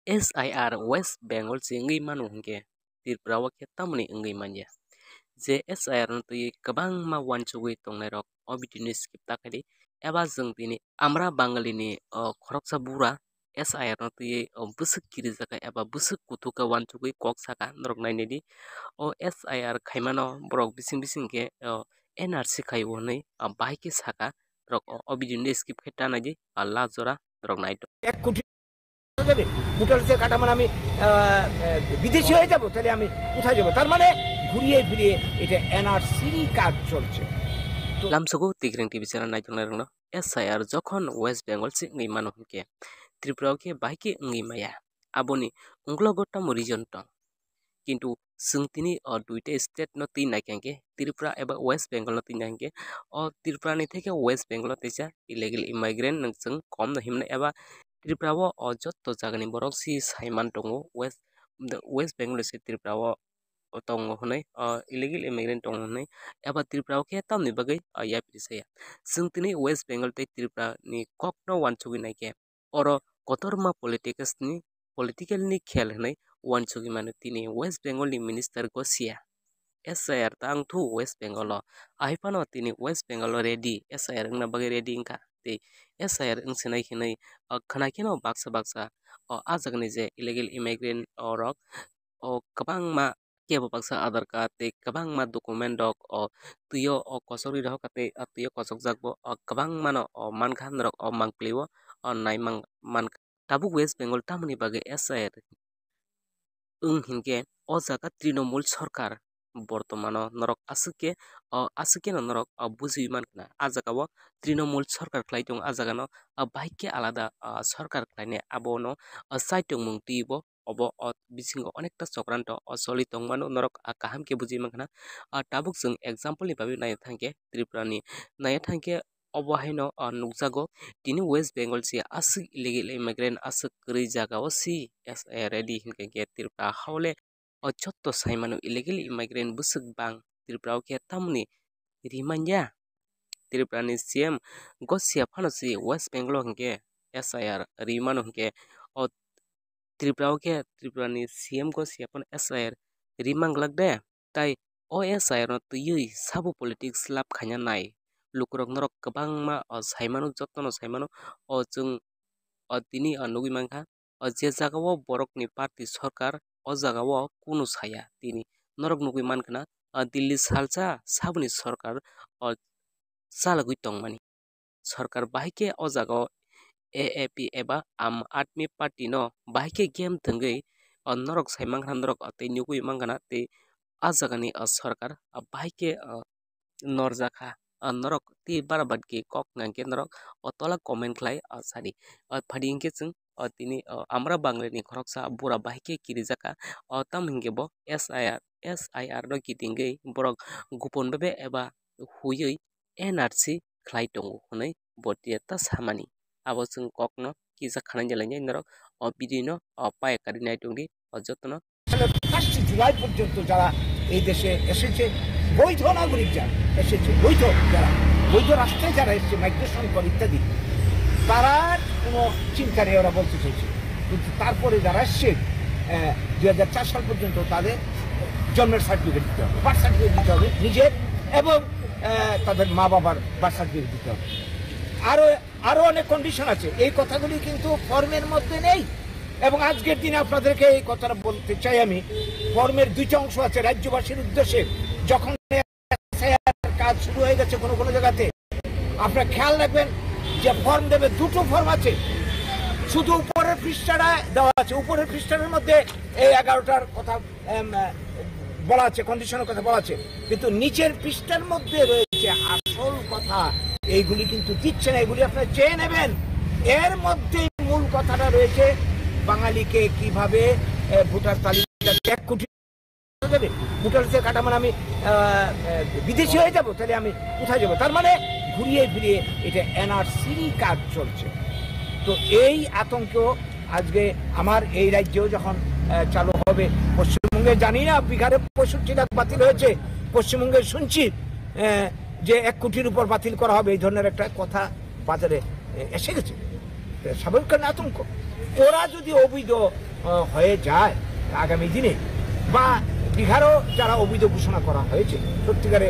SIR West Bengal si ngi manu hingke Tripura ke tamni ngi manja je SIR no tui kabang ma wancugui tongnai rok obidini skip takadi eba jeng tini amra bangali ni khoroksa bura SIR no tui busuk kiri jaka eba busuk kutuka wancugui kok saka norok nainedi o SIR khaimano borok bising bising ke NRC khaibo nei bahiki saka rok obidini skip kheta naidi Allah jora rok naito ভোটারদের কাটা মানে আমি বিদেশি হয়ে যাব, তাহলে আমি কোথায় যাব? তার মানে ঘুরিয়ে ফিরিয়ে এটা এনআরসির কাজ চলছে। lamsugo tigring TV channel naitongnai rokno SIR jokhon West Bengal si ngi manu hingke Tripura ke bahiki ngi maya aboni unglogotam region tong কিন্তু जोंथिनि दुइटा state no tin naikengke Tripura eba West Bengal no tin naikengke o Tripura ni theke West Bengal teisa illegal immigrant nang kom no himna eba Tripura o jotto jagani borok si saiman tongo West Bengal se Tripura o tongo honai illegal immigrant tongo honai eba Tripura ke tamni bagai ya pisaya जोंथिनि West Bengal te Tripura ni kokno wanchugi naike oro kotorma political ni khel honai wanchugi manu tini West Bengal ni minister gosia SIR tang thu West Bengal aipano tini West Bengal ready SIR na bagai ready ingka te SIR ingsinai hinai khanakino baksa ajagni je illegal immigrant rok kabang ma kebo baksa aadhar card te kabang ma document dok tuyo kosori rok kate tuyo kosok jakbo kabang mano mankhan rok mangpliwo nai man tabuk West Bengal tamni bagai SIR hingke o jaga Trinamool Sarkar বর্তমানো নরক আসুকে নরক বুঝি মাননা আজাগাও তৃণমূল সরকার খাইতং আজাগানো বাইকে আলাদা সরকার খাইনে আবনো সাইটং মুংতিবো of বিসিঙ্গ অনেকটা চক্রান্ত চলিতং মানো নরক কাহামকে বুঝি মাননা টাবুক जों एग्जांपल नि बाबि नाय थांके त्रिपुरानि नाय थांके अबहायनो नुकजागो तिनि वेस्ट बेंगल सि आसु इलीगल इमिग्रेंट आसु करै जागाव सि रेडी हिनके Tripura हावले Jotto saimano illegal immigrant busuk bang Tripura ke tamni rimanya Tripura ni CM gosia phano si West Bengal hingke SIR rimano hingke o Tripura ni CM gosia phano SIR rimang lagde tai o SIR no tuyui sabu politics lab khanya nai lukurok norok kabangma saimano jotto no saimano जों tini nugi mangkha je jagao borok ni party sarkar o jagao kuno saya tini norok nugui mankana Delhi salcha sabuni sarkar salagui tongmani sarkar bahike o jagao AAP eba Aam Aadmi Party no bahike game thangui norok saimangkha norok tei nugui mangkana tei a jagani sarkar bahike norjakha norok ti barabadki kok nangke norok otola comment khlai sari phadi hingke जों tini amra banglani khoroksa bura bahike kirijaka tam hingke bo SIR no kitingei borok gupon bebe eba huyui NRC khlai tongo honai botia ta samani abo जों kokno kisa khanai jalai norok bidino paye kari nai tongdi jotno 5 July পর্যন্ত যারা এই দেশে এসেছে বৈধ নাগরিক যারা এসেছে বৈধ রাষ্ট্রে যারা এসেছে মাইগ্রেশন করে ইত্যাদি তারা কোনো চিন্তা নেই ওরা বলতে চাইছে কিন্তু তারপরে যারা এসছে 2004 সাল পর্যন্ত তাদের জন্মের সার্টিফিকেট দিতে হবে বার্থ সার্টিফিকেট দিতে হবে নিজের এবং তাদের মা বাবার বার্থ সার্টিফিকেট দিতে হবে আরো অনেক কন্ডিশন আছে এই কথাগুলি কিন্তু ফর্মের মধ্যে নেই এবং আজকের দিনে আপনাদেরকে এই কথাটা বলতে চাই আমি ফর্মের দুইটা অংশ আছে রাজ্যবাসীর উদ্দেশ্যে যখন কাজ শুরু হয়ে গেছে কোনো জায়গাতে আপনারা খেয়াল রাখবেন যে ফর্ম দেবে দুটো ফর্ম আছে শুধু উপরের পৃষ্ঠাটা দেওয়া আছে উপরের পৃষ্ঠার মধ্যে এই 11টার কথা বলা আছে কন্ডিশনের কথা বলা আছে কিন্তু নিচের পৃষ্ঠার মধ্যে রয়েছে আসল কথা এইগুলি কিন্তু দিচ্ছে না এগুলি আপনারা চেয়ে নেবেন এর মধ্যে মূল কথাটা রয়েছে বাঙালিকে কিভাবে ভোটার তালিকা 1 কোটি দেবে ভোটারদের কাটা মানে আমি বিদেশি হয়ে যাব তাহলে আমি কোথায় যাব তার মানে ঘুরিয়ে ফিরিয়ে এটা এনআরসির কাজ চলছে তো এই আতঙ্ক আজকে আমার এই রাজ্যেও যখন চালু হবে পশ্চিমবঙ্গে জানি না বিহারে 65 লাখ বাতিল হয়েছে পশ্চিমবঙ্গে শুনছি যে 1 কোটির উপর বাতিল করা হবে এই ধরনের একটা কথা বাজারে এসে গেছে স্বাভাবিক কারণে আতঙ্ক ওরা যদি অবৈধ হয়ে যায় আগামী দিনে, বা বিহারও যারা অবৈধ ঘোষণা করা হয়েছে সত্যিকারে